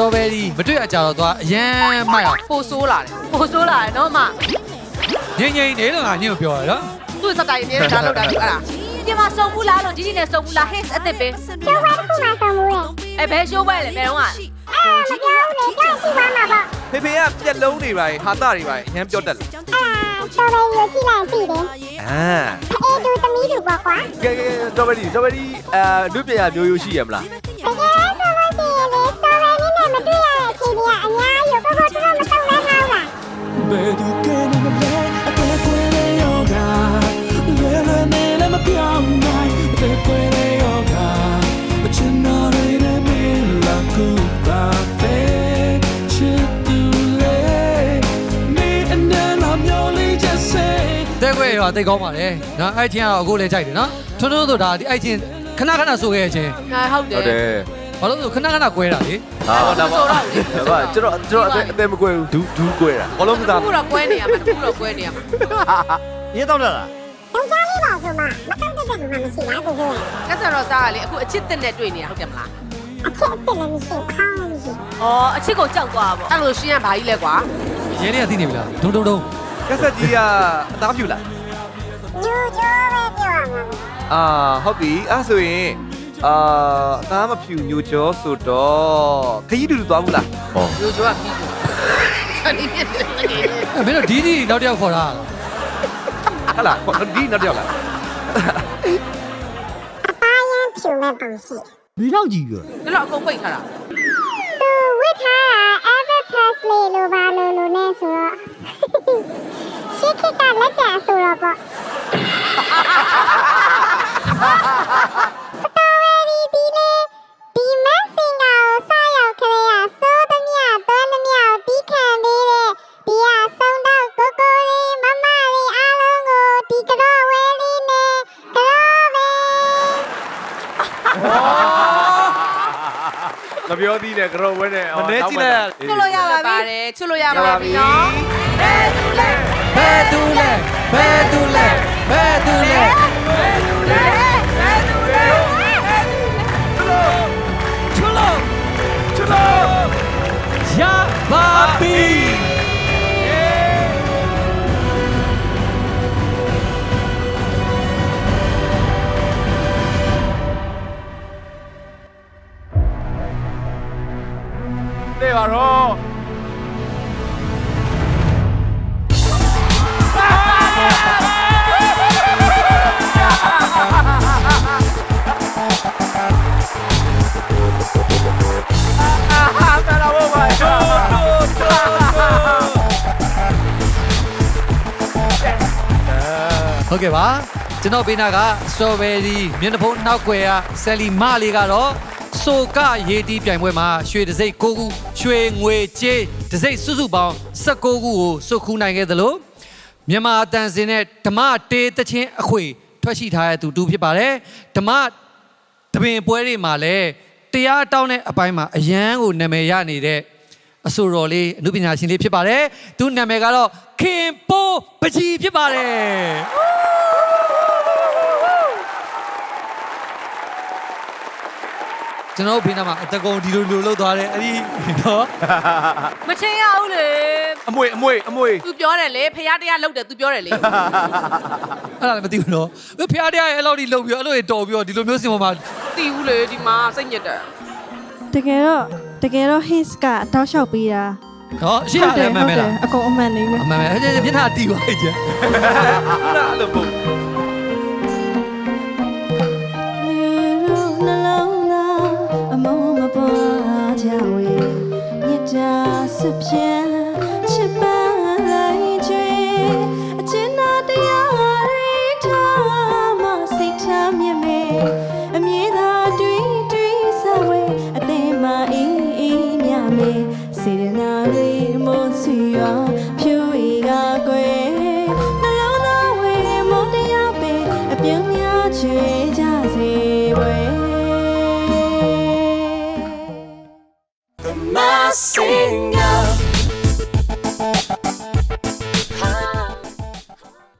strawberry မတွေ့အကြတော့သွားအရန်မိုက်အောင် ပိုဆိုးလာတယ်နော်မ ငိမ့်ငိမ့်နေလို့ငါညို့ပြောရနော် သူ့စတိုင်နေဒါလောက်တာအဲ့ဒါ ဒီမှာစုံဘူးလားလို့ဒီနဲ့စုံဘူးလား his အစ်စ်ပဲ ကျုပ်ကခုမှဆုံးဘူးလေ အဲ့ဘယ်ရှိုးပွဲလဲဘယ်တော့က မပြောဘူးလေကြောက်ရှိပါမှာပေါ့ ဖေဖေကပြက်လုံးတွေပါဟာတာတွေပါအញ្ပြောတတ်တယ် ဆော်ဘယ်ရီကိုကြည့်လိုက်ပြီလေ အာ အေးတူသမီးတူပေါ့ကွာ ကဲစတော်ဘယ်ရီလူပြရမျိုးရိုးရှိရမလား တကယ်ဆိုလို့ရှိရင်လေဆော်ဘယ်ရီနဲ့မတွေ့ရတဲ့အခြေအနေကအများကြီးကိုတော့မတုံ့လဲထားဘူးလား ဘယ်သူကဲနေမလဲအသက်ခွဲတဲ့ယောဂလွယ်လွယ်နဲ့လည်းမပြောင်းနိုင်အသက်ခွဲတဲ့ယောဂအချင်တော်ရတဲ့မင်းလာကူပါပဲချစ်သူလေးမင်းနဲ့လာမျိုးလေးချက်စေ တဲ့ခွေရောတိတ်ကောင်းပါလေနော်အဲ့ချင်းကတော့အခုလည်းကြိုက်တယ်နော်ထွန်းထွန်းဆိုတာဒီအဲ့ချင်းခဏခဏဆိုခဲ့ချင်း ဟုတ်တယ် ဘာလို့ဆိုခဏခဏကွဲတာလေ ဟာဒါပါဒါပါကျွန်တော်အသက်မကွဲဘူးဒူးကွဲတာဘာလို့မသား ခုတော့ကွဲနေရမှာခုတော့ကွဲနေရမှာ ရေးတော့လား ယောက်ျားလေးပါဆိုမှမတုံ့တဲ့လူမှမရှိလားကိုကို ကက်ဆယ်တော့စားရလေအခုအချစ်တက်နဲ့တွေ့နေရဟုတ်တယ်မလား အချစ်အစ်လည်းမရှိခေါင်းမရှိ အော်အချစ်ကိုကြောက်သွားပါ အဲ့လိုရှင်းရဘာကြီးလဲကွာ ရင်းနေကသိနေပြီလားဒုံဒုံဒုံ ကက်ဆက်ကြီးကအသားပြူလား ညူချိုးပဲပြောရမှာ ဟုတ်ပြီအဲ့ဆိုရင်အသားမဖြူညိုကျော်ဆိုတော့ခရီးတူသွားဘူးလားဟော ရိုးချိုးကပြီးပြီခဏနေတယ် အဲ့မင်းတို့ဒီနောက်တစ်ယောက်ခေါ်တာ ဟလာဒီနောက်တစ်ယောက်လား အသားရမ်းဖြူမဲ့ပုံရှိ မင်းတော့ကြီးပြော ဒါတော့အကုန်ပိတ်ထားတာ သူဝစ်ထားတာ Ever Presley လိုပါလို့နဲ့ဆိုတော့ရှစ်ခစ်ကလက်ကျန်ဆိုတော့ပေါ့ဒီမက်စင်ကကိုစရောက်ခရေရစိုးသမျှသွန်းသမျှတီးခံပေးတဲ့ဒီဟာဆုံးတော့ကိုကိုလေးမမလေးအားလုံးကိုဒီကတော့ဝဲလေးနဲ့ကတော့ပဲ မပြောသေးနဲ့ကြောဝဲနဲ့မနေကြည့်လိုက် ချွတ်လို့ရပါပြီချွတ်လို့ရပါပြီနော် ဘယ်သူလဲဘယ်သူလဲဘယ်သူလဲဘယ်သူလဲချူလို့ချူလို့ရပါပြီနေပါတော့ ဟုတ်ကဲ့ပါကျွန်တော်ပေးနာက strawberry မျက်နှာဖုံးနောက်ွယ်က Sally မလေးကတော့ဆိုကရေတီးပြိုင်ပွဲမှာရွှေတစိမ့်6ခုရွှေငွေကြေးတစိမ့်စုစုပေါင်း19ခုကိုစုခူးနိုင်ခဲ့သလိုမြန်မာအတန်စင်နဲ့ဓမ္မတေးတချင်းအခွေထွက်ရှိထားတဲ့သူတူဖြစ်ပါတယ်ဓမ္မတပင်ပွဲတွေမှာလည်းတရားတောင်းတဲ့အပိုင်းမှာအရန်ကိုနာမည်ရနေတဲ့အဆိုတော်လေးအနုပညာရှင်လေးဖြစ်ပါတယ်သူနာမည်ကတော့ခင်ပိုးပကြီးဖြစ်ပါတယ်ကျွန်တော်ဘေးနားမှာအတကုံဒီလိုလောက်သွားတယ်အဲ့ဒီနော် မချင်းရဘူးလေ အမွေ သူပြောတယ်လေဖရားတရားလုပ်တယ်သူပြောတယ်လေ အဲ့ဒါလည်းမသိဘူးနော်ဖျားတရားရဲ့အဲ့လောက်ထိလှုပ်ပြီးအဲ့လိုတော်ပြီးတော့ဒီလိုမျိုးစင်ပေါ်မှာ တီးဘူးလေဒီမှာစိတ်ညစ်တယ် တကယ်တော့ his ကတောက်လျှောက်ပေးတာ နော်ရှေ့ရတယ်မှန်မဲလား အကုန်အမှန်နေမယ် အမှန်ပဲအဲ့မျက်နှာတီးသွားကြတယ် အဲ့လိုပုံ နှလုံးသားအမုန်းမပွားကြဝေညစ်တာစပြင်းချစ်ပန်းလိုက်ချွေအချင်နာတရားတွေထားမစိတ်ထားမြင်မေအမြင်သာတွေးစဝေအသေးမအေးမြမေစေရနာတွေမို့စီရောဖြူရီကကွယ်နှလုံးသားဝေမုန်းတရားပင်အပြုံးများချွေကြစေဝေ My